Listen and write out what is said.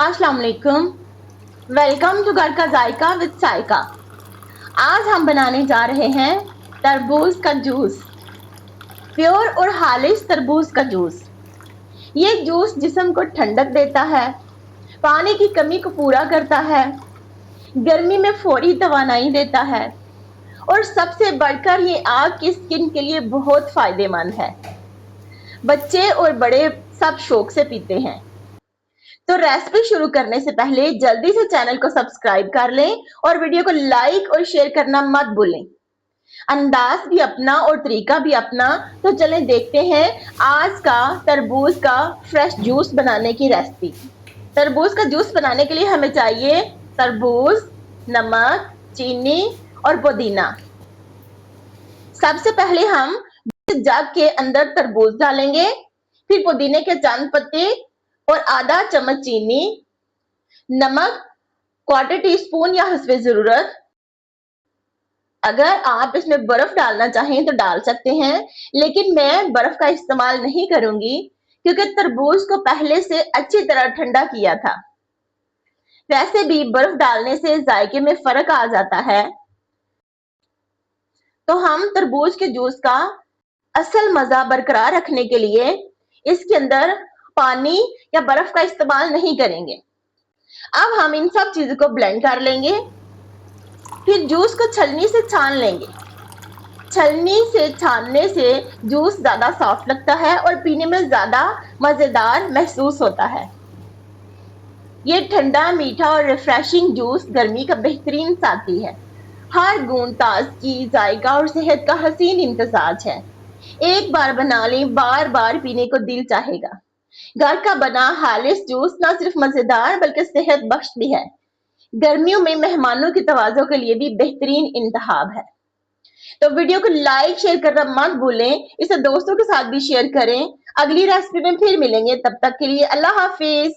अस्सलाम वालेकुम। Welcome to घर का जायका विद सायका। आज हम बनाने जा रहे हैं तरबूज का जूस। प्योर और खालिश तरबूज का जूस। ये जूस जिस्म को ठंडक देता है, पानी की कमी को पूरा करता है, गर्मी में फौरी तवानाई देता है और सबसे बढ़कर ये आग की स्किन के लिए बहुत फायदेमंद है। बच्चे और बड़े सब शौक से पीते हैं। तो रेसिपी शुरू करने से पहले जल्दी से चैनल को सब्सक्राइब कर लें और वीडियो को लाइक और शेयर करना मत भूलें। अंदाज भी अपना और तरीका भी अपना। तो चलें देखते हैं आज का तरबूज का फ्रेश जूस बनाने की रेसिपी। तरबूज का जूस बनाने के लिए हमें चाहिए तरबूज, नमक, चीनी और पुदीना। सबसे पहले हम जग के अंदर तरबूज डालेंगे, फिर पुदीने के चंद पत्ते और आधा चम्मच चीनी, नमक क्वार्टर टी स्पून या हस्बे जरूरत। अगर आप इसमें बर्फ डालना चाहें तो डाल सकते हैं, लेकिन मैं बर्फ का इस्तेमाल नहीं करूंगी क्योंकि तरबूज को पहले से अच्छी तरह ठंडा किया था। वैसे भी बर्फ डालने से जायके में फर्क आ जाता है। तो हम तरबूज के जूस का असल मजा बरकरार रखने के लिए इसके अंदर पानी या बर्फ का इस्तेमाल नहीं करेंगे। अब हम इन सब चीजों को ब्लेंड कर लेंगे, फिर जूस को छलनी से छान लेंगे। छलनी से छानने से जूस ज्यादा सॉफ्ट लगता है और पीने में ज्यादा मजेदार महसूस होता है। ये ठंडा, मीठा और रिफ्रेशिंग जूस गर्मी का बेहतरीन साथी है। हर बूंद ताजगी, जायका और सेहत का हसीन इम्तिजाज है। एक बार बना लें, बार बार पीने को दिल चाहेगा। घर का बना खालिश जूस न सिर्फ मजेदार बल्कि सेहत बख्श भी है। गर्मियों में मेहमानों की तवाज़ो के लिए भी बेहतरीन इंतखाब है। तो वीडियो को लाइक शेयर करना मत भूलें, इसे दोस्तों के साथ भी शेयर करें। अगली रेसिपी में फिर मिलेंगे, तब तक के लिए अल्लाह हाफिज।